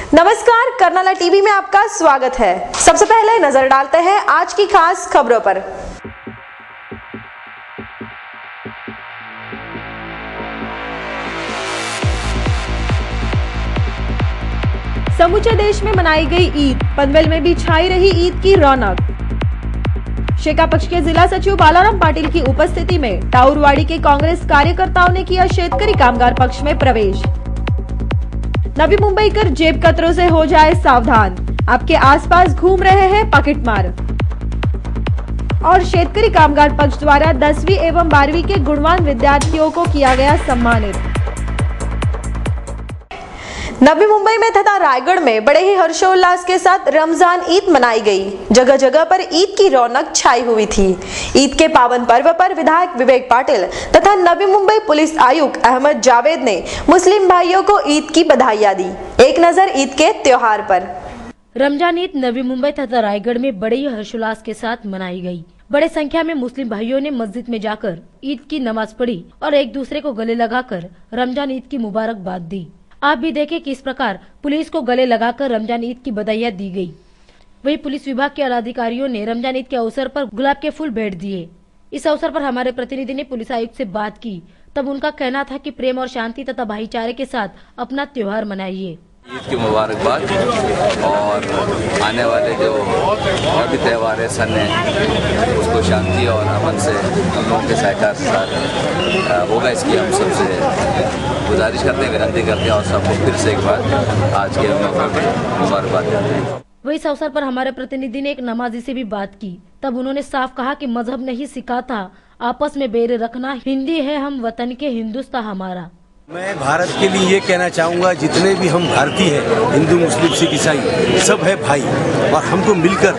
नमस्कार, कर्नाला टीवी में आपका स्वागत है। सबसे पहले नजर डालते हैं आज की खास खबरों पर। समूचे देश में मनाई गई ईद, पनवेल में भी छाई रही ईद की रौनक। शेका पक्ष के जिला सचिव बालाराम पाटिल की उपस्थिति में टाउरवाड़ी के कांग्रेस कार्यकर्ताओं ने किया शेतकरी कामगार पक्ष में प्रवेश। नवी मुंबई कर जेब कतरों से हो जाए सावधान, आपके आसपास घूम रहे हैं पॉकेटमार। और शेतकरी कामगार पक्ष द्वारा 10वीं एवं 12वीं के गुणवान विद्यार्थियों को किया गया सम्मानित। नवी मुंबई में तथा रायगढ़ में बड़े ही हर्षोल्लास के साथ रमजान ईद मनाई गई। जगह जगह पर ईद की रौनक छाई हुई थी। ईद के पावन पर्व पर विधायक विवेक पाटिल तथा नवी मुंबई पुलिस आयुक्त अहमद जावेद ने मुस्लिम भाइयों को ईद की बधाइयां दी। एक नजर ईद के त्योहार पर। रमजान ईद नवी मुंबई तथा रायगढ़ में बड़े ही हर्षोल्लास के साथ मनाई गई। बड़े संख्या में मुस्लिम भाइयों ने मस्जिद में जाकर ईद की नमाज पढ़ी और एक दूसरे को गले लगाकर रमजान ईद की मुबारकबाद दी। आप भी देखें कि इस प्रकार पुलिस को गले लगाकर रमजान ईद की बधाइयां दी गई। वहीं पुलिस विभाग के अधिकारियों ने रमजान ईद के अवसर पर गुलाब के फूल भेंट दिए। इस अवसर पर हमारे प्रतिनिधि ने पुलिस आयुक्त से बात की, तब उनका कहना था कि प्रेम और शांति तथा भाईचारे के साथ अपना त्योहार मनाइए। ईद की मुबारकबाद और आने वाले जो और भी त्यौहार है, सन है, उसको शांति और अमन से हम लोगों के सहकार के साथ होगा, इसकी हम सबसे गुजारिश करते हैं, विनती करते हैं और सबको फिर से एक बार आज के मौके पर मुबारकबाद करते हैं। वही इस अवसर पर हमारे प्रतिनिधि ने एक नमाजी से भी बात की, तब उन्होंने साफ कहा कि मजहब नहीं सिखाता आपस में बैर रखना, हिंदी है हम वतन के, हिंदुस्तान हमारा। मैं भारत के लिए ये कहना चाहूँगा, जितने भी हम भारतीय हैं, हिंदू मुस्लिम सिख ईसाई, सब है भाई और हमको मिलकर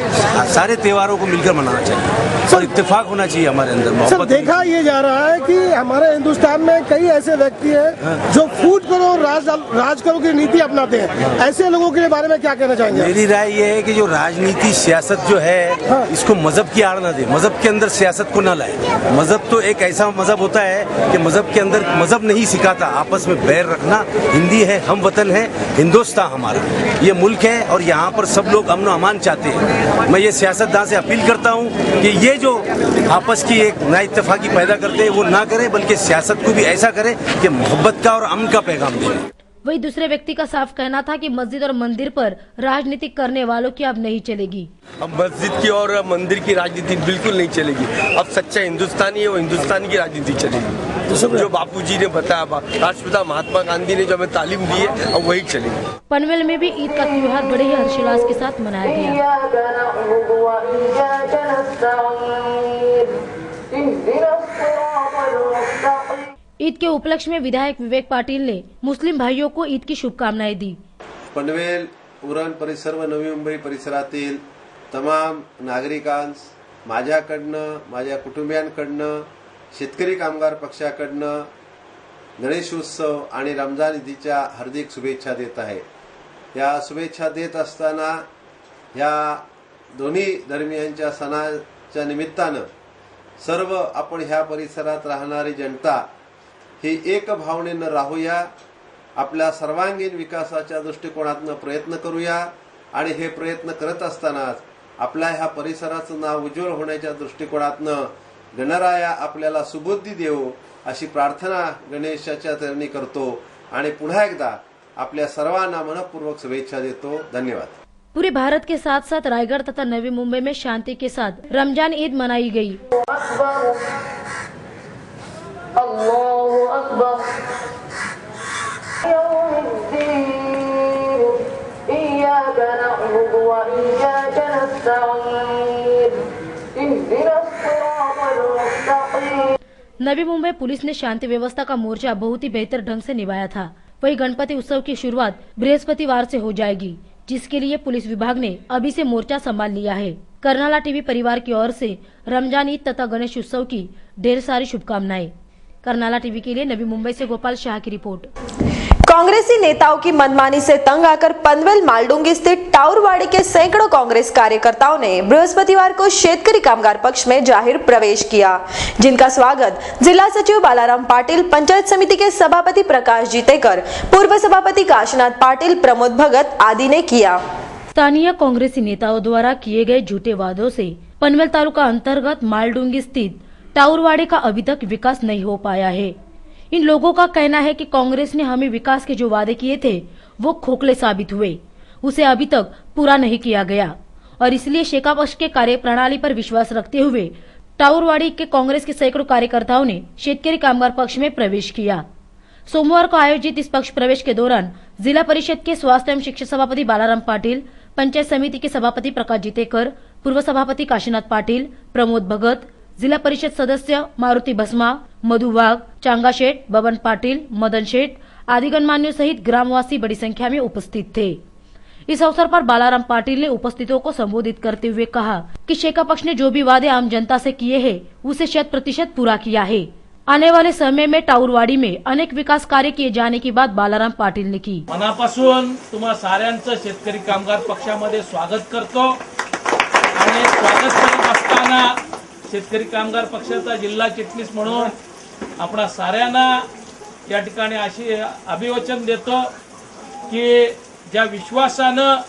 सारे त्योहारों को मिलकर मनाना चाहिए और इत्तेफाक होना चाहिए हमारे अंदर। सर, देखा ये जा रहा है कि हमारे हिंदुस्तान में कई ऐसे व्यक्ति हैं जो फूट करो राज करो की नीति अपनाते हैं। ऐसे लोगों के बारे में क्या कहना चाहेंगे? मेरी राय ये है कि जो राजनीति सियासत जो है, इसको मजहब की आड़ न दे, मजहब के अंदर सियासत को न लाए। मजहब तो एक ऐसा मजहब होता है कि मजहब के अंदर मजहब नहीं सिखाता आपस में बैर रखना, हिंदी है हम वतन है, हिंदुस्तान हमारा, ये मुल्क है और यहाँ पर सब लोग अमन अमान चाहते हैं। मैं ये सियासतदान से अपील करता हूँ कि ये जो आपस की एक ना इत्तेफाकी पैदा करते हैं वो ना करें, बल्कि सियासत को भी ऐसा करें कि मोहब्बत का और अमन का पैगाम दें। वही दूसरे व्यक्ति का साफ कहना था कि मस्जिद और मंदिर पर राजनीति करने वालों की अब नहीं चलेगी। अब मस्जिद की और मंदिर की राजनीति बिल्कुल नहीं चलेगी। अब सच्चा हिंदुस्तानी है वो हिंदुस्तान की राजनीति चलेगी। जो बापूजी ने बताया, राष्ट्रपिता महात्मा गांधी ने जो हमें तालीम दी है, अब वही चलेगी। पनवेल में भी ईद का त्योहार बड़े ही हर्षोल्लास के साथ मनाया गया। ईद के उपलक्ष्य में विधायक विवेक पाटिल ने मुस्लिम भाइयों को ईद की शुभकामनाएं दी। पनवेल, उरण परिसर व नवी मुंबई परिसरातील तमाम नागरिकांस माझ्याकडनं, माझ्या कुटुंबियांकडनं, शेतकरी कामगार पक्षाकडनं गणेशोत्सव आणि रमजान ईदच्या हार्दिक शुभेच्छा देत आहे। या शुभेच्छा देत असताना या दोन्ही धर्मियांच्या सणाच्या निमित्तानं सर्व आपण ह्या परिसरात राहणारी जनता ही एक भावनेनं राहूया, आपल्या सर्वांगीण विकासाच्या दृष्टिकोनातून प्रयत्न करूया आणि हे प्रयत्न करत असतानाच आपल्या ह्या परिसराचं नाव उज्ज्वल होण्याच्या दृष्टिकोनातून गणराया आपल्याला सुबुद्धी देवो अशी प्रार्थना गणेशाच्या चरणी करतो आणि पुन्हा एकदा आपल्या सर्वांना मनपूर्वक शुभेच्छा देतो। धन्यवाद। पूरे भारत के साथ साथ रायगढ़ तथा नवी मुंबई में शांति के साथ रमजान ईद मनाई गई। अल्लाहु अकबर, इय्याका नअबुदु व इय्याका नस्तईन, इहदिनस सिरातल मुस्तकीम। नवी मुंबई पुलिस ने शांति व्यवस्था का मोर्चा बहुत ही बेहतर ढंग से निभाया था। वही गणपति उत्सव की शुरुआत बृहस्पतिवार से हो जाएगी, जिसके लिए पुलिस विभाग ने अभी से मोर्चा संभाल लिया है। कर्नाला टीवी परिवार की ओर से रमजान ईद तथा गणेश उत्सव की ढेर सारी शुभकामनाएं। कर्नाला टीवी के लिए नवी मुंबई से गोपाल शाह की रिपोर्ट। कांग्रेसी नेताओं की मनमानी से तंग आकर पनवेल मालडुंगी स्थित टाउरवाड़ी के सैकड़ों कांग्रेस कार्यकर्ताओं ने बृहस्पतिवार को शेतकरी कामगार पक्ष में जाहिर प्रवेश किया, जिनका स्वागत जिला सचिव बालाराम पाटिल, पंचायत समिति के सभापति प्रकाश जीतेकर, पूर्व सभापति काशीनाथ पाटिल, प्रमोद भगत आदि ने किया। स्थानीय कांग्रेसी नेताओं द्वारा किए गए झूठे वादों से पनवेल तालुका अंतर्गत मालडुंगी स्थित टाउरवाड़ी का अभी तक विकास नहीं हो पाया है। इन लोगों का कहना है कि कांग्रेस ने हमें विकास के जो वादे किए थे वो खोखले साबित हुए, उसे अभी तक पूरा नहीं किया गया और इसलिए शेका पक्ष के कार्यप्रणाली पर विश्वास रखते हुए टाउरवाड़ी के कांग्रेस के सैकड़ों कार्यकर्ताओं ने शेतकरी कामगार पक्ष में प्रवेश किया। सोमवार को आयोजित इस पक्ष प्रवेश के दौरान जिला परिषद के स्वास्थ्य एवं शिक्षा सभापति बालाराम पाटिल, पंचायत समिति के सभापति प्रकाश जीतेकर, पूर्व सभापति काशीनाथ पाटिल, प्रमोद भगत, जिला परिषद सदस्य मारुति भस्मा, मधु वाघ, चांगा शेठ, बबन पाटिल, मदन शेठ आदि गणमान्यों सहित ग्रामवासी बड़ी संख्या में उपस्थित थे। इस अवसर पर बालाराम पाटिल ने उपस्थितों को संबोधित करते हुए कहा कि शेका पक्ष ने जो भी वादे आम जनता से किए हैं उसे 100% पूरा किया है। आने वाले समय में टाउरवाड़ी में अनेक विकास कार्य किए जाने की बात बालाराम पाटिल ने की। मनापासून तुम्हा साऱ्यांचं शेतकरी कामगार पक्षामध्ये स्वागत करतो आणि स्वागत करत असताना शेतकरी कामगार पक्षाचा जिल्हा चिटणीस म्हणून आपण साऱ्यांना या ठिकाणी अशी अभिवचन देतो की ज्या विश्वासानं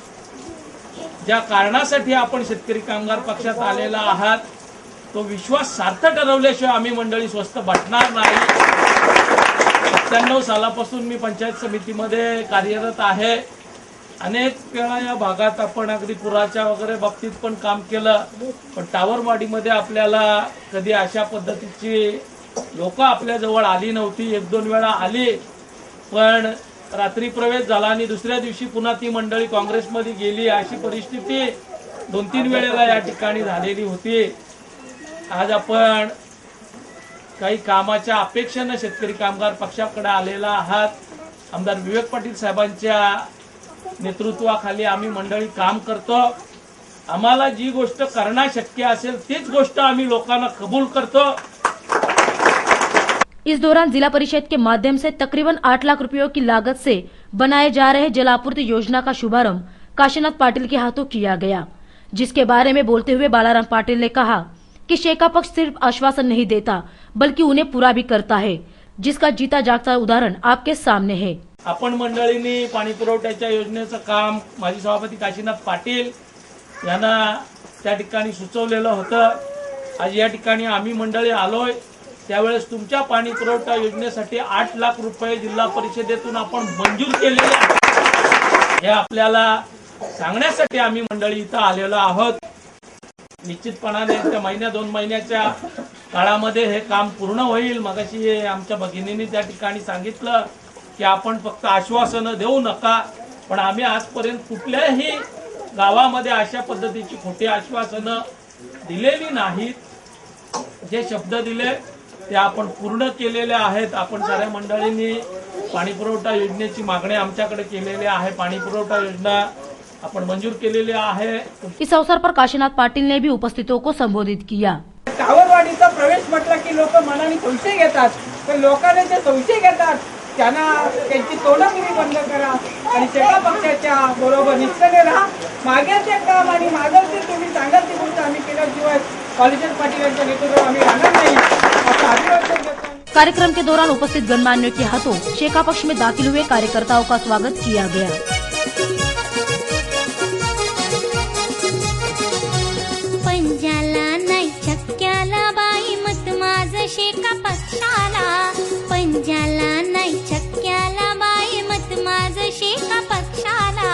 ज्या कारणासाठी आपण शेतकरी कामगार पक्षात आलेला आहात तो विश्वास सार्थ ठरवल्याशिवाय आम्ही मंडळी स्वस्थ बसणार नाही। 97 सालापासून मी पंचायत समितीमध्ये कार्यरत आहे। अनेक वेळा या भागात आपण अगदी पुराच्या वगैरे बाबतीत पण काम केलं, पण टावरवाडीमध्ये आपल्याला कधी अशा पद्धतीची लोक आपल्या जवळ आली नव्हती। 1-2 वेळा आली, पण रात्री प्रवेश झाला आणि दुसऱ्या दिवशी पुन्हा ती मंडळी काँग्रेसमध्ये गेली, अशी परिस्थिती 2-3 वेळेला या ठिकाणी झालेली होती। आज आपण काही कामाच्या अपेक्षेने शेतकरी कामगार पक्षाकडे आलेला आहात। आमदार विवेक पाटील साहेबांच्या नेतृत्वाखाली आम्ही मंडळी काम करतो। आम्हाला जी गोष्ट करणं शक्य असेल तीच गोष्ट आम्ही लोकांना कबूल करतो। इस दौरान जिला परिषद के माध्यम से तकरीबन 8 लाख रुपयों की लागत से बनाए जा रहे जल आपूर्ति योजना का शुभारंभ काशीनाथ पाटिल के हाथों किया गया, जिसके बारे में बोलते हुए बालाराम पाटिल ने कहा कि शेका पक्ष सिर्फ आश्वासन नहीं देता बल्कि उन्हें पूरा भी करता है, जिसका जीता जागता उदाहरण आपके सामने है। आपण मंडळींनी पाणी पुरवठ्याच्या योजनेचं काम माजी सभापती काशीनाथ पाटील यांना त्या ठिकाणी सुचवलेलं होतं। आज या ठिकाणी आम्ही मंडळी आलोय, त्यावेळेस तुमच्या पाणी पुरवठा योजनेसाठी 8 लाख रुपये जिल्हा परिषदेतून आपण मंजूर केलेले आहेत। हे आपल्याला सांगण्यासाठी आम्ही मंडळी इथं आलेलो आहोत। निश्चितपणाने त्या महिन्या 2 महिन्याच्या काळामध्ये हे काम पूर्ण होईल। मगाशी आमच्या भगिनींनी त्या ठिकाणी सांगितलं की आपण फक्त आश्वासनं देऊ नका, पण आम्ही आजपर्यंत कुठल्याही गावामध्ये अशा पद्धतीची खोटी आश्वासनं दिलेली नाहीत। जे शब्द दिले ते आपण पूर्ण केलेले आहेत। आपण साऱ्या मंडळींनी पाणी पुरवठा योजनेची मागणी आमच्याकडे केलेली आहे। पाणी पुरवठा योजना आपण मंजूर केलेली आहे। इस अवसर पर काशीनाथ पाटिल ने भी उपस्थितों को संबोधित किया। टावरवाडीचा प्रवेश म्हटलं की लोक मनाने संशय घेतात, पण लोकांना जे संशय घेतात त्यांना त्यांची तोंडगिरी बंद करा आणि शेका पक्षाच्या बरोबर निष्ठेने राहा। मागेचे काम आणि मागचे तुम्ही सांगाल ती गोष्ट आम्ही केल्याशिवाय कॉलेजर पाटील यांच्या नेतृत्वात आम्ही राहणार नाही, असं अभिवादन करतो। कार्यक्रम के दौरान उपस्थित गणमान्यों के हाथों शेका पक्ष में दाखिल हुए कार्यकर्ताओं का स्वागत किया गया। पंजाला नाही छक्क्याला बाई मत माझं शेका पक्षाला, पंजाला नाही छक्क्याला बाई मत माझं शेका पक्षाला,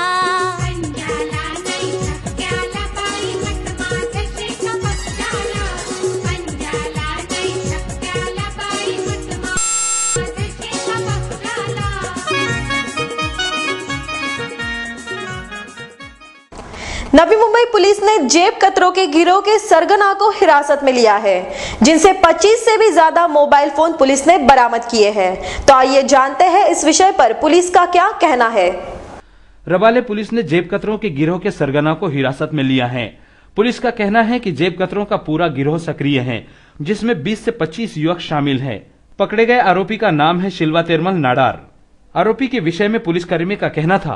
पंजाला नाही छक्क्याला बाई मत माझं शेका पक्षाला, पंजाला नाही छक्क्याला बाई मत माझं शेका पक्षाला। नवी मुंबई पुलिस ने जेब कतरों के गिरोह के सरगना को हिरासत में लिया है, जिनसे 25 से भी ज्यादा मोबाइल फोन पुलिस ने बरामद किए हैं। तो आइए जानते हैं इस विषय पर पुलिस का क्या कहना है। रबाले पुलिस ने जेब कतरों के गिरोह के सरगना को हिरासत में लिया है। पुलिस का कहना है कि जेब कतरों का पूरा गिरोह सक्रिय है, जिसमें 20 से 25 युवक शामिल हैं। पकड़े गए आरोपी का नाम है शिल्वा तिरमल नाडार। आरोपी के विषय में पुलिसकर्मी का कहना था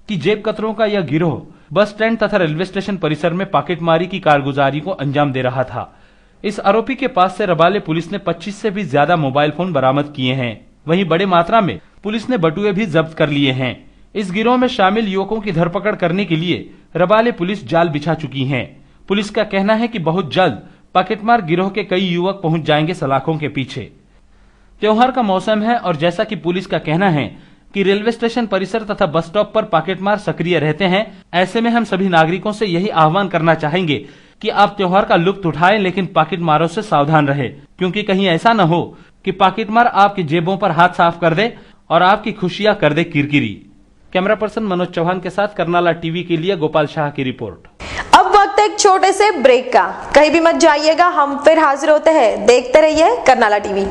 कि जेब कतरों का यह गिरोह बस स्टैंड तथा रेलवे स्टेशन परिसर में पॉकेटमारी की कारगुजारी को अंजाम दे रहा था। इस आरोपी के पास से रबाले पुलिस ने 25 से भी ज्यादा मोबाइल फोन बरामद किए हैं। वहीं बड़े मात्रा में पुलिस ने बटुए भी जब्त कर लिए हैं। इस गिरोह में शामिल युवकों की धरपकड़ करने के लिए रबाले पुलिस जाल बिछा चुकी है। पुलिस का कहना है कि बहुत जल्द पॉकेटमार गिरोह के कई युवक पहुंच जाएंगे सलाखों के पीछे। त्योहार का मौसम है और जैसा कि पुलिस का कहना है कि रेलवे स्टेशन परिसर तथा बस स्टॉप पर पॉकेटमार सक्रिय रहते हैं। ऐसे में हम सभी नागरिकों से यही आह्वान करना चाहेंगे कि आप त्योहार का लुत्फ उठाएं, लेकिन पॉकेटमारों से सावधान रहे, क्योंकि कहीं ऐसा न हो कि पॉकेटमार आपकी जेबों पर हाथ साफ कर दे और आपकी खुशियां कर दे किरकिरी। कैमरा पर्सन मनोज चौहान के साथ करनाला टीवी के लिए गोपाल शाह की रिपोर्ट। अब वक्त एक छोटे से ब्रेक का, कहीं भी मत जाइएगा, हम फिर हाजिर होते हैं। देखते रहिए करनाला टीवी।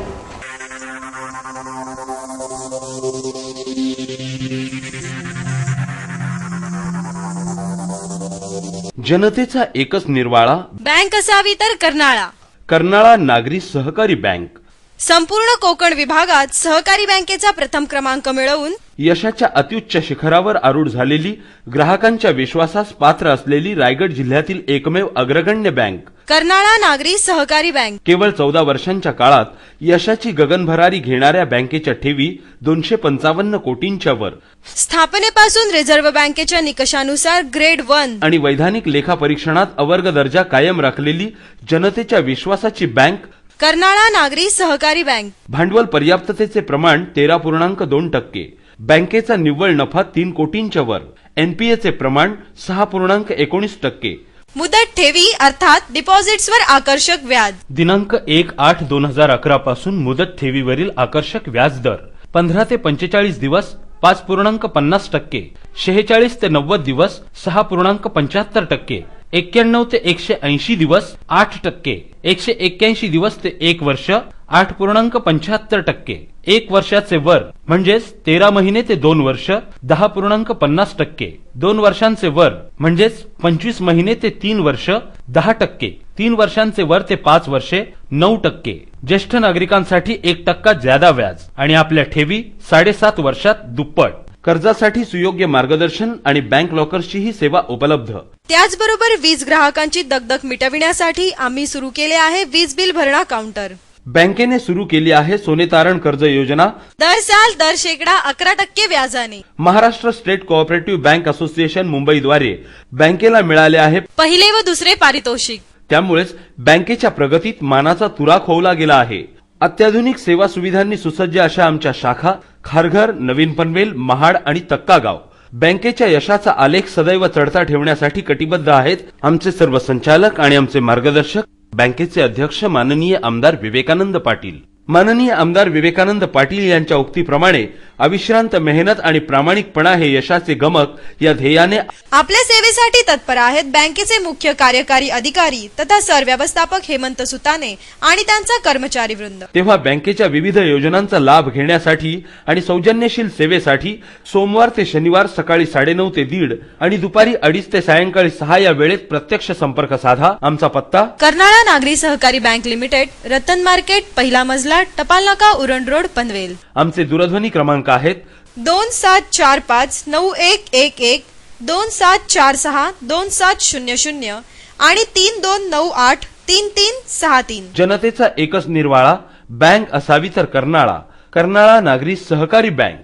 जनतेचा एकच निर्वाळा बँक असावी तर कर्नाळा. कर्नाळा नागरी सहकारी बँक संपूर्ण कोकण विभागात सहकारी बँकेचा प्रथम क्रमांक मिळवून यशाच्या अत्युच्च शिखरावर आरूढ झालेली, ग्राहकांच्या विश्वासास पात्र असलेली रायगड जिल्ह्यातील एकमेव अग्रगण्य बँक कर्नाळा नागरी सहकारी बँक. केवळ 14 वर्षांच्या काळात यशाची गगनभरारी घेणाऱ्या बँकेच्या ठेवी 255 कोटींच्या वर, स्थापनेपासून रिझर्व्ह बँकेच्या निकषानुसार ग्रेड 1 आणि वैधानिक लेखा परीक्षणात अवर्ग दर्जा कायम राखलेली जनतेच्या विश्वासाची बँक कर्नाळा नागरी सहकारी बँक. भांडवल पर्याप्ततेचे प्रमाण 13.2%, बँकेचा निव्वळ नफा 3 कोटींच्या वर, एनपीएचे प्रमाण 6.19%, मुदत ठेवी अर्थात डिपॉझिट्सवर आकर्षक व्याज. दिनांक 1/8/2011 पासून मुदत ठेवीवरील आकर्षक व्याज दर 15 ते 45 दिवस 5.50%, 46 ते 90 दिवस 6.75%, 91 ते 180 दिवस 8%, 181 दिवस ते 1 वर्ष 8.75%, 1 वर्षाचे वर म्हणजेच 13 महिने ते 2 वर्ष 10.50%, 2 वर्षांचे वर म्हणजेच 25 महिने ते 3 वर्ष 10%, 3 वर्षांचे वर ते 5 वर्षे 9%, ज्येष्ठ नागरिकांसाठी 1% ज्यादा व्याज आणि आपल्या ठेवी 7.5 वर्षात दुप्पट. कर्जासाठी सुयोग्य मार्गदर्शन आणि बँक लॉकर्सची ही सेवा उपलब्ध. त्याचबरोबर वीज ग्राहकांची दगदग मिटविण्यासाठी आम्ही सुरू केले आहे वीज बिल भरणा काउंटर. बँकेने सुरू केली आहे सोने तारण कर्ज योजना. दर साल दर शेकडा 11% व्याजाने. Maharashtra state cooperative bank association मुंबईद्वारे बँकेला मिळाले आहे पहिले व दुसरे पारितोषिक. त्यामुळेच बँकेच्या प्रगतीत मानाचा तुरा खोवला गेला आहे. अत्याधुनिक सेवा सुविधांनी सुसज्ज अशा आमच्या शाखा खारघर, नवीन पनवेल, महाड आणि तक्कागाव बँकेच्या यशाचा आलेख सदैव चढता ठेवण्यासाठी कटिबद्ध आहेत. आमचे सर्व संचालक आणि आमचे मार्गदर्शक बँकेचे अध्यक्ष माननीय आमदार विवेकानंद पाटील. माननीय आमदार विवेकानंद पाटील यांच्या उक्तीप्रमाणे अविश्रांत मेहनत आणि प्रामाणिकपणा हे यशाचे गमक या ध्येयाने आपल्या सेवेसाठी तत्पर आहेत बँकेचे मुख्य कार्यकारी अधिकारी तथा सरव्यवस्थापक हेमंत सुताने आणि त्यांचा कर्मचारी वृंद. तेव्हा बँकेच्या विविध योजनांचा लाभ घेण्यासाठी आणि सौजन्यशील सेवेसाठी सोमवार ते शनिवार सकाळी 9:30 ते 1:30 आणि दुपारी 2:30 ते सायंकाळी 6 या वेळेत प्रत्यक्ष संपर्क साधा. आमचा पत्ता कर्नाळा नागरी सहकारी बँक लिमिटेड, रतन मार्केट, पहिला मजला, टपाल नाका, उरण रोड, पनवेल. आमचे दूरध्वनी क्रमांक आहेत 27459111, 27462700 आणि 32983363. जनतेचा एकच निर्वाळा बँक असावी तर कर्नाळा. कर्नाळा नागरी सहकारी बँक.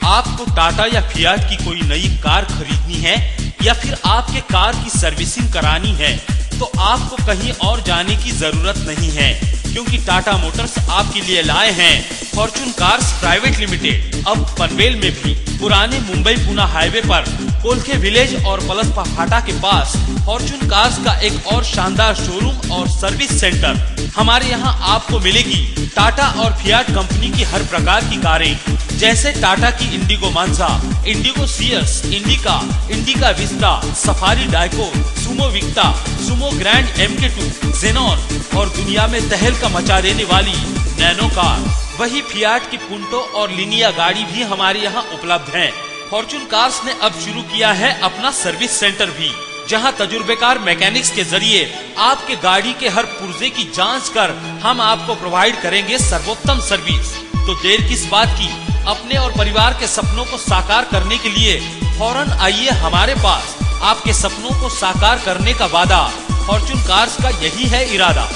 आपको टाटा या फियाट की कोई नई कार खरीदनी है या फिर आपके कार की सर्विसिंग करानी है तो आपको कहीं और जाने की जरूरत नहीं है, क्योंकि टाटा मोटर्स आपके लिए लाए हैं फॉर्चून कार्स प्राइवेट लिमिटेड. अब पनवेल में भी पुराने मुंबई पुणे हाईवे पर कोलखे विलेज और पलसपा फाटा के पास फॉर्चून कार्स का एक और शानदार शोरूम और सर्विस सेंटर. हमारे यहाँ आपको मिलेगी टाटा और फियाट कंपनी की हर प्रकार की कारें, जैसे टाटा की इंडिगो मांझा, इंडिगो सियर्स, Indica, Indica Vista, Safari Dicor, Sumo Victa, Sumo Grande MK2, Xenon और दुनिया में तहलका मचा देने वाली नैनो कार. वही फियाट की पुंटो और लिनिया गाड़ी भी हमारे यहाँ उपलब्ध है. फॉर्चून कार्स ने अब शुरू किया है अपना सर्विस सेंटर भी, जहां तजुर्बेकार मैकेनिक्स के जरिए आपके गाड़ी के हर पुर्जे की जांच कर हम आपको प्रोवाइड करेंगे सर्वोत्तम सर्विस। तो देर किस बात की, अपने और परिवार के सपनों को साकार करने के लिए फौरन आइए हमारे पास। आपके सपनों को साकार करने का वादा फॉर्च्यून कार्स का यही है इरादा।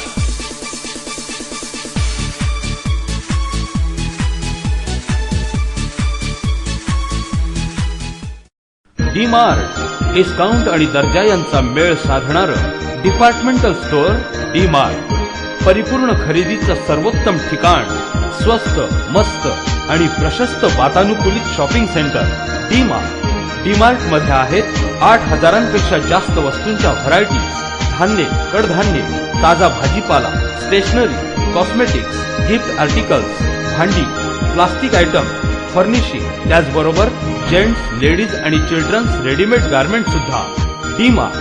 डी मार्ट, डिस्काउंट आणि दर्जा यांचा मेळ साधणारं डिपार्टमेंटल स्टोअर डी मार्ट, परिपूर्ण खरेदीचं सर्वोत्तम ठिकाण, स्वस्त, मस्त आणि प्रशस्त वातानुकूलित shopping centre D mart. D mart मध्ये आहेत 8,000पेक्षा जास्त वस्तूंच्या व्हरायटीज, धान्य, कडधान्य, ताजा भाजीपाला, स्टेशनरी, कॉस्मेटिक्स, गिफ्ट आर्टिकल्स, भांडी, प्लास्टिक आयटम, फर्निशिंग, त्याचबरोबर जेंट्स, लेडीज आणि चिल्ड्रन्स रेडीमेड गारमेंट सुद्धा। डी मार्ट,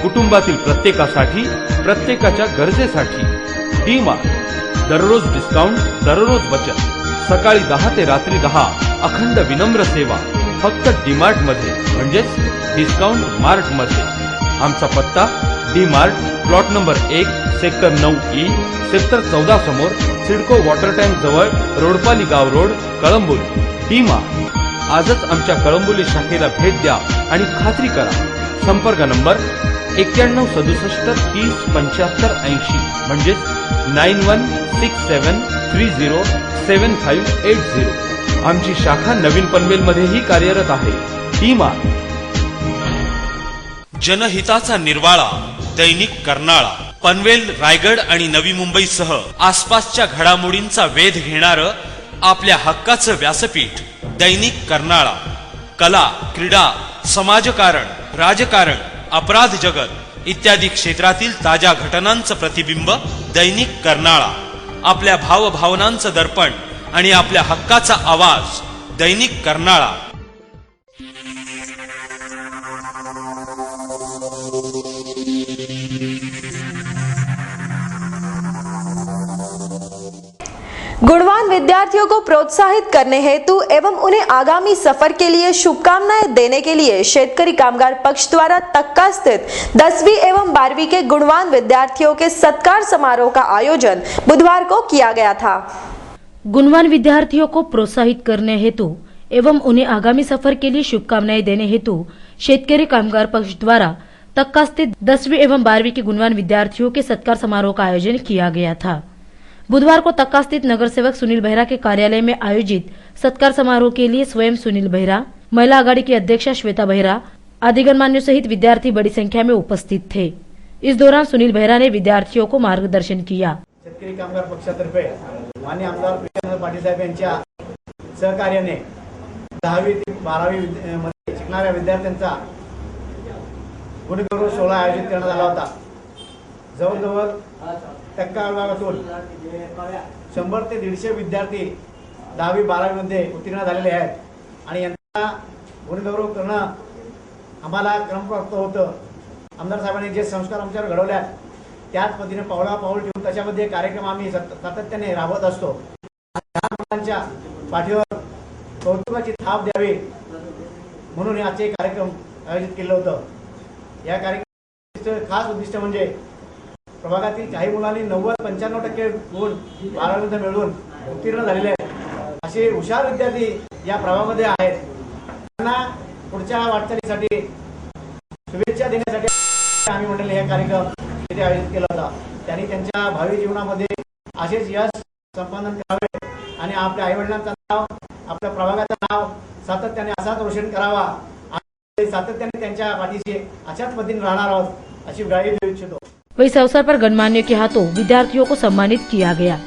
कुटुंबातील प्रत्येकासाठी, प्रत्येकाच्या गरजेसाठी। डी मार्ट, दररोज डिस्काउंट, दररोज बचत, सकाळी 10 ते रात्री 10, अखंड विनम्र सेवा फक्त डी मार्ट मध्ये, म्हणजेच डिस्काउंट मार्ट मध्ये। आमचा पत्ता D mart, plot number 1, sector 9E, sector 14 समोर सिडको वॉटर टँक जवळ, रोडपाली गाव रोड, कळंबोली। डी मार्ट, आजच आमच्या कळंबोली शाखेला भेट द्या आणि खात्री करा। संपर्क नंबर 9167 30 75 80, म्हणजेच 9167307580। आमची शाखा नवीन पनवेल मध्येही कार्यरत आहे। D mart. जनहिताचा निर्वाळा, दैनिक कर्नाळा। पनवेल, रायगड आणि नवी मुंबईसह आसपासच्या घडामोडींचा वेध घेणारं आपल्या हक्काचं व्यासपीठ दैनिक कर्नाळा। कला, क्रीडा, समाजकारण, राजकारण, अपराध जगत इत्यादी क्षेत्रातील ताज्या घटनांचं प्रतिबिंब दैनिक कर्नाळा। आपल्या भावभावनांचं दर्पण आणि आपल्या हक्काचा आवाज दैनिक कर्नाळा। गुणवान विद्यार्थियों को प्रोत्साहित करने हेतु एवं उन्हें आगामी सफर के लिए शुभकामनाएं देने के लिए शेतकरी कामगार पक्ष द्वारा तक्का स्थित 10वीं एवं 12वीं के गुणवान विद्यार्थियों के सत्कार समारोह का आयोजन बुधवार को किया गया था। गुणवान विद्यार्थियों को प्रोत्साहित करने हेतु एवं उन्हें आगामी सफर के लिए शुभकामनाएं देने हेतु शेतकरी कामगार पक्ष द्वारा तक्का स्थित 10वीं एवं 12वीं के गुणवान विद्यार्थियों के सत्कार समारोह का आयोजन किया गया था। बुधवार को तक्का स्थित नगर सेवक सुनील बेहरा के कार्यालय में आयोजित सत्कार समारोह के लिए स्वयं सुनील बेहरा, महिला आघाड़ी की अध्यक्षा श्वेता बेहरा आदि गणमान्यों सहित विद्यार्थी बड़ी संख्या में उपस्थित थे। इस दौरान सुनील बेहरा ने विद्यार्थियों को मार्गदर्शन किया। शेतकरी कामगार पक्षातर्फे माननीय आमदार प्रियंका पाटील साहेब यांच्या सहकार्याने 10वी ते 12वी मध्ये शिकणाऱ्या विद्यार्थ्यांचा गुणगौरव सोहळा आयोजित करण्यात आला होता। जवळजवळ टक्का विभागातून 100 ते 150 विद्यार्थी 10वी 12वी मध्ये उत्तीर्ण झालेले आहेत आणि यांचा गुणगौरव करणं आम्हाला क्रमप्राप्त होतं। आमदार साहेबांनी जे संस्कार आमच्यावर घडवल्यात त्याच पद्धतीने पावलापाऊल ठेवून त्याच्यामध्ये कार्यक्रम आम्ही सातत्याने राबवत असतो। लहान मुलांच्या पाठीवर कौतुकाची थाप द्यावी म्हणून आजचे कार्यक्रम आयोजित केलं होतं। या कार्यक्रमाचं खास उद्दिष्ट म्हणजे प्रभागातील काही मुलांनी 90-95% गुण 12वीमध्ये मिळवून उत्तीर्ण झालेले आहेत। असे हुशार विद्यार्थी या प्रभागामध्ये आहेत। त्यांना पुढच्या वाटचालीसाठी शुभेच्छा देण्यासाठी आम्ही मंडळी हे कार्यक्रम इथे आयोजित केला होता। त्यांनी त्यांच्या भावी जीवनामध्ये असेच यश संपादन करावे आणि आपल्या आईवडिलांचं नाव, आपल्या प्रभागाचं नाव सातत्याने असाच रोशन करावा आणि सातत्याने त्यांच्या पाठीशी अशाच पद्धतीने राहणार आहोत अशी ग्वाही देऊ इच्छितो। इस अवसर पर गणमान्यों के हाथों विद्यार्थियों को सम्मानित किया गया।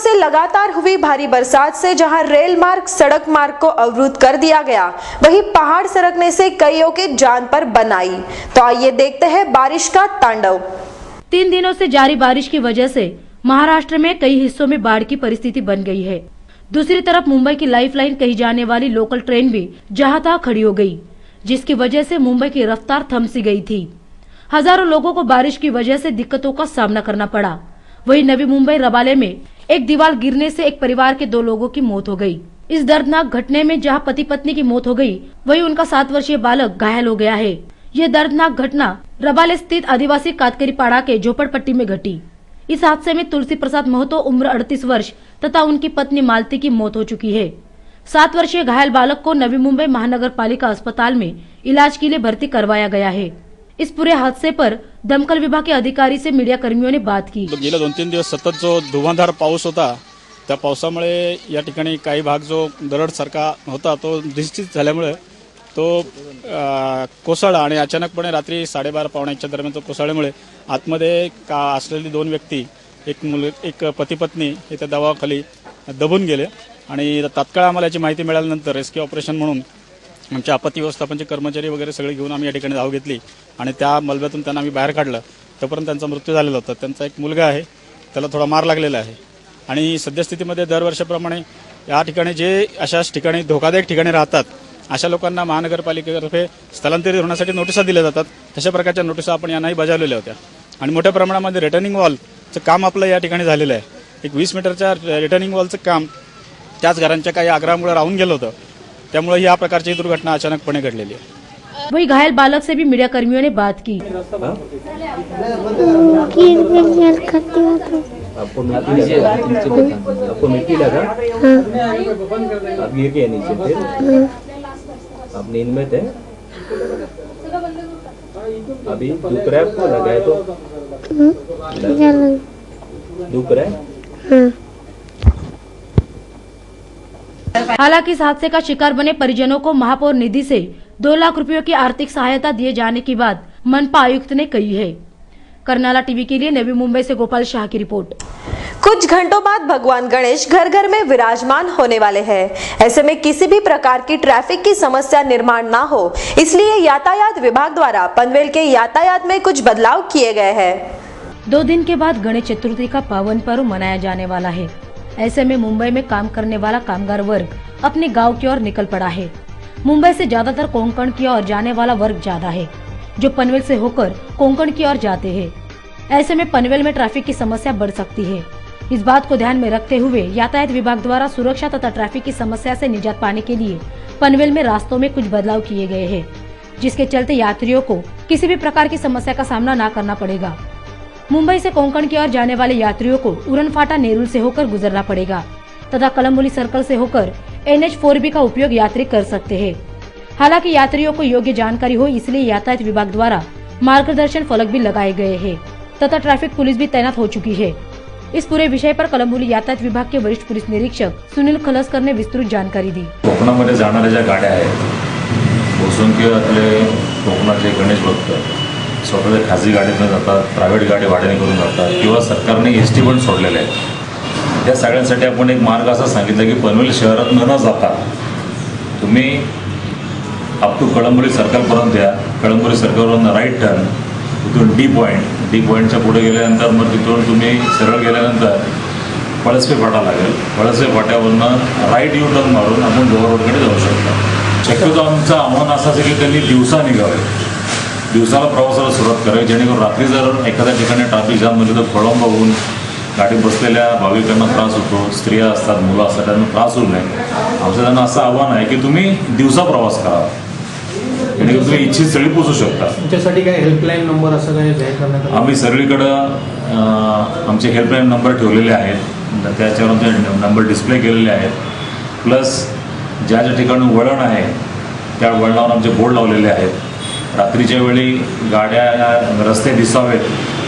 से लगातार हुई भारी बरसात से जहां रेल मार्ग, सड़क मार्ग को अवरुद्ध कर दिया गया, वहीं पहाड़ सरकने से कईयों के जान पर बन आई। तो आइए देखते हैं बारिश का तांडव। 3 दिनों से जारी बारिश की वजह से महाराष्ट्र में कई हिस्सों में बाढ़ की परिस्थिति बन गई है। दूसरी तरफ मुंबई की लाइफलाइन कही जाने वाली लोकल ट्रेन भी जहां तहां खड़ी हो गई, जिसकी वजह से मुंबई की रफ्तार थम सी गई थी। हजारों लोगों को बारिश की वजह से दिक्कतों का सामना करना पड़ा। वहीं नवी मुंबई रबाले में एक दीवार गिरने से एक परिवार के 2 लोगों की मौत हो गई। इस दर्दनाक घटने में जहां पति पत्नी की मौत हो गई, वहीं उनका 7 वर्षीय बालक घायल हो गया है। यह दर्दनाक घटना रबाले स्थित आदिवासी कातकरी पाड़ा के झोपड़पट्टी में घटी। इस हादसे में तुलसी प्रसाद महतो उम्र 38 वर्ष तथा उनकी पत्नी मालती की मौत हो चुकी है। 7 वर्षीय घायल बालक को नवी मुंबई महानगर पालिका अस्पताल में इलाज के लिए भर्ती करवाया गया है। इस पूरे हादसे पर दमकल विभाग के अधिकारी से मीडिया कर्मियों ने बात की। गेल्या 2-3 दिवस सतत जो धुवांधार पाऊस होता, त्या पावसामुळे या ठिकाणी काही भाग जो दरड सारखा होता तो निश्चित झाल्यामुळे तो कोसळला आणि अचानकपणे रात्री 12:30-1 दरम्यान तो कोसळल्यामुळे आतमध्ये असलेली 2 व्यक्ती, एक पती पत्नी हे त्या दबावाखाली दबून गेले आणि तात्काळ आम्हाला याची माहिती मिळाल्यानंतर रेस्क्यू ऑपरेशन म्हणून आमच्या आपत्ती व्यवस्थापनचे कर्मचारी वगैरे सगळे घेऊन आम्ही या ठिकाणी धाव घेतली आणि त्या मलब्यातून त्यांना आम्ही बाहेर काढलं। तोपर्यंत त्यांचा मृत्यू झालेला होता। त्यांचा एक मुलगा आहे, त्याला थोडा मार लागलेला आहे आणि सद्यस्थितीमध्ये दरवर्षाप्रमाणे या ठिकाणी जे अशाच ठिकाणी धोकादायक ठिकाणी राहतात अशा लोकांना महानगरपालिकेतर्फे स्थलांतरित होण्यासाठी नोटिसा दिल्या जातात। तशा प्रकारच्या नोटिसा आपण यांनाही बजावलेल्या होत्या आणि मोठ्या प्रमाणामध्ये रिटर्निंग वॉलचं काम आपलं या ठिकाणी झालेलं आहे। एक 20 मीटरच्या रिटर्निंग वॉलचं काम त्याच घरांच्या काही आग्रहामुळे राहून गेलं होतं, त्यामुळे या प्रकारची दुर्घटना अचानकपणे घडलेली आहे। वही घायल बालक से भी मीडिया कर्मियों ने बात की। आपको मिट्टी लगा? आप गिर गए नीचे, फिर आप नींद में थे? अभी दुख रहा है आपको? लगा है तो दुख रहा है? हालांकि इस हादसे का शिकार बने परिजनों को महापौर निधि से 2 लाख रुपयों की आर्थिक सहायता दिए जाने की बात मनपा आयुक्त ने कही है। करनाला टीवी के लिए नवी मुंबई से गोपाल शाह की रिपोर्ट। कुछ घंटों बाद भगवान गणेश घर घर में विराजमान होने वाले हैं। ऐसे में किसी भी प्रकार की ट्रैफिक की समस्या निर्माण ना हो, इसलिए यातायात विभाग द्वारा पनवेल के यातायात में कुछ बदलाव किए गए हैं। 2 दिन के बाद गणेश चतुर्थी का पावन पर्व मनाया जाने वाला है। ऐसे में मुंबई में काम करने वाला कामगार वर्ग अपने गांव की ओर निकल पड़ा है। मुंबई से ज्यादातर कोंकण की ओर जाने वाला वर्ग ज्यादा है, जो पनवेल से होकर कोंकण की ओर जाते हैं। ऐसे में पनवेल में ट्रैफिक की समस्या बढ़ सकती है। इस बात को ध्यान में रखते हुए यातायात विभाग द्वारा सुरक्षा तथा ट्रैफिक की समस्या से निजात पाने के लिए पनवेल में रास्तों में कुछ बदलाव किए गए हैं, जिसके चलते यात्रियों को किसी भी प्रकार की समस्या का सामना न करना पड़ेगा। मुंबई से कोंकण की ओर जाने वाले यात्रियों को उड़न फाटा नेरुल से होकर गुजरना पड़ेगा तथा कलम्बोली सर्कल से होकर NH4B का उपयोग यात्री कर सकते हैं। हालांकि यात्रियों को योग्य जानकारी हो, इसलिए यातायात विभाग द्वारा मार्गदर्शन फलक भी लगाए गए हैं तथा ट्रैफिक पुलिस भी तैनात हो चुकी है। इस पूरे विषय पर कलम्बोली यातायात विभाग के वरिष्ठ पुलिस निरीक्षक सुनील खलसकर ने विस्तृत जानकारी दी। कोकणामध्ये जाणाऱ्या ज्या गाड्या आहेत, असंख्यातले कोकणातले गणेश भक्त स्वतःच्या खाजगी गाडीतून जातात, प्रायव्हेट गाडी भाड्याने करून जातात किंवा सरकारने ST पण सोडलेले आहेत। त्या सगळ्यांसाठी आपण एक मार्ग असा सांगितला की पनवेल शहरात न जाता तुम्ही अप टू कळंबोली सर्कलपर्यंत या, कळंबोली सर्कलवरून राईट टर्न, तिथून डी पॉईंटच्या पुढे गेल्यानंतर मग तिथून तुम्ही सरळ गेल्यानंतर पळसपे फाटा लागेल, पळसपे फाट्यावरनं राईट यू टर्न मारून आपण लोअर रोडकडे जाऊ शकता। शक्यतो आमचं आव्हान असं असेल की त्यांनी दिवसा निघावे, दिवसाला प्रवासाला सुरुवात करावी, जेणेकरून रात्री जर एखाद्या ठिकाणी ट्रॅफिक जाम म्हणजे तर खोळंब होऊन गाडी बसलेल्या भाविकांना त्रास होतो, स्त्रिया असतात, मुलं असतात, त्यांना त्रास होऊ नये। आमचं त्यांना असं आव्हान आहे की तुम्ही दिवसा प्रवास करा, जेणेकरून तुम्ही इच्छित स्थळी पोहोचू शकता। तुमच्यासाठी काय हेल्पलाईन नंबर असं काही जाहीर करण्यात आलं? आम्ही सगळीकडं आमचे हेल्पलाईन नंबर ठेवलेले आहेत, त्याच्यावर आमचे नंबर डिस्प्ले केलेले आहेत। प्लस ज्या ज्या ठिकाणी वळण आहे त्या वळणावर आमचे बोर्ड लावलेले आहेत। रात्रीच्या वेळी गाड्या रस्ते दिसावेत,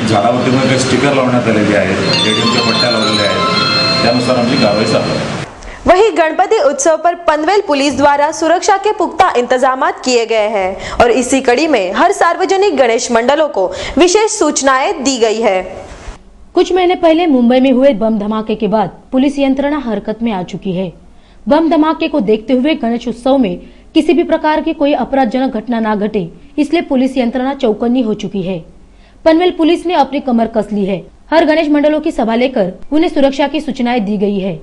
झाडावरती पण काही स्टिकर लावण्यात आलेले आहेत, रेडिओच्या पट्ट्या लावलेल्या आहेत, त्यानुसार आमची कारवाई चालू आहे। वहीं गणपति उत्सव पर पनवेल पुलिस द्वारा सुरक्षा के पुख्ता इंतजामात किए गए हैं और इसी कड़ी में हर सार्वजनिक गणेश मंडलों को विशेष सूचनाएं दी गई है। कुछ महीने पहले मुंबई में हुए बम धमाके के बाद पुलिस यंत्रणा हरकत में आ चुकी है। बम धमाके को देखते हुए गणेश उत्सव में किसी भी प्रकार की कोई अपराधजनक घटना न घटे, इसलिए पुलिस यंत्रणा चौकन्नी हो चुकी है। पनवेल पुलिस ने अपनी कमर कस ली है। हर गणेश मंडलों की सभा लेकर उन्हें सुरक्षा की सूचनाएं दी गई है।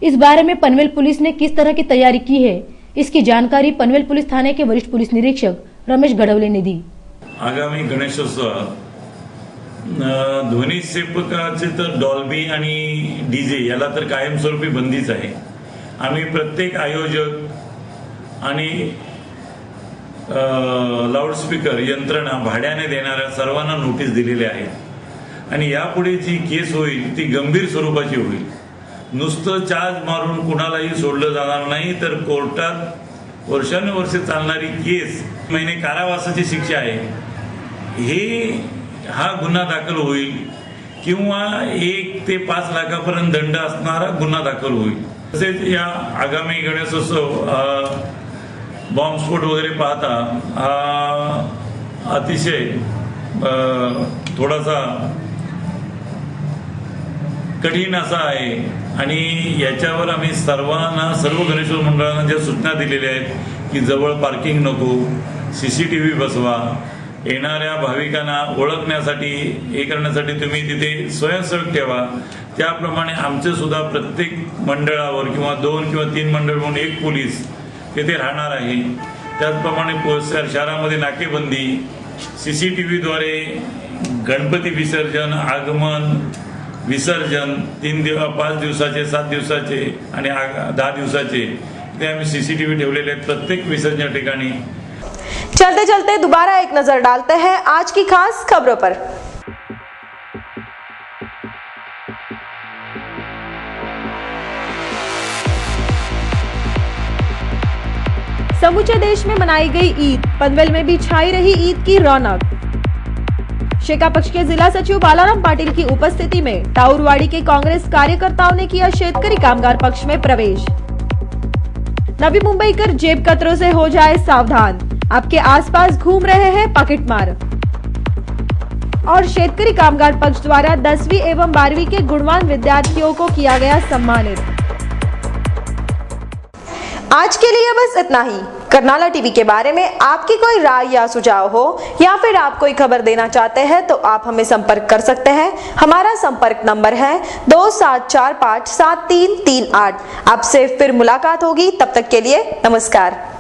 इस बारे में पनवेल पुलिस ने किस तरह की तैयारी की है, इसकी जानकारी पनवेल पुलिस थाने के वरिष्ठ पुलिस निरीक्षक रमेश गडवले ने दी। आगामी गणेशोत्सव ध्वनी क्षेपकाचे तर डॉल्बी आणि डीजे याला तर कायमस्वरूपी बंदीच आहे। आम्ही प्रत्येक आयोजक आणि लाऊडस्पीकर यंत्रणा भाड्याने देणाऱ्या सर्वांना नोटीस दिलेली आहे आणि यापुढे जी केस होईल ती गंभीर स्वरूपाची होईल। नुसतं चार्ज मारून कुणालाही सोडलं जाणार नाही, तर कोर्टात वर्षानुवर्षे चालणारी केस महिने कारावासाची शिक्षा आहे हा गुन्हा दाखल होईल किंवा 1 ते 5 लाखापर्यंत दंड असणारा गुन्हा दाखल होईल। तसेच या आगामी गणेशोत्सव बॉम्बस्फोट वगैरे पाहता अतिशय थोडासा कठीण असा आहे आणि याच्यावर आम्ही सर्व गणेशोत्सव मंडळांना ज्या सूचना दिलेल्या आहेत की जवळ पार्किंग नको, CCTV बसवा, येणाऱ्या भाविकांना ओळखण्यासाठी हे करण्यासाठी तुम्ही तिथे स्वयंसेवक ठेवा। त्याप्रमाणे आमचे सुद्धा प्रत्येक मंडळावर किंवा 2 किंवा 3 मंडळ म्हणून 1 पोलीस तिथे राहणार आहे। त्याचप्रमाणे शहरामध्ये नाकेबंदी, CCTV द्वारे गणपती विसर्जन, आगमन, विसर्जन 5 दिवसाचे, 7 दिवसाचे आणि 10 दिवसाचे ते आम्ही CCTV ठेवलेले आहेत प्रत्येक विसर्जन ठिकाणी। चलते चलते दोबारा एक नजर डालते हैं आज की खास खबरों पर। समूचे देश में मनाई गई ईद, पनवेल में भी छाई रही ईद की रौनक। शेका पक्ष के जिला सचिव बालाराम पाटिल की उपस्थिति में टाउरवाड़ी के कांग्रेस कार्यकर्ताओं ने किया शेतकरी कामगार पक्ष में प्रवेश। नवी मुंबईकर जेब कतरों से हो जाए सावधान, आपके आसपास घूम रहे हैं पॉकेटमार। और शेतकरी कामगार पक्ष द्वारा 10वीं एवं 12वीं के गुणवान विद्यार्थियों को किया गया सम्मानित। आज के लिए बस इतना ही। करनाला टीवी के बारे में आपकी कोई राय या सुझाव हो या फिर आप कोई खबर देना चाहते हैं तो आप हमें संपर्क कर सकते हैं। हमारा संपर्क नंबर है 27457338। आपसे फिर मुलाकात होगी, तब तक के लिए नमस्कार।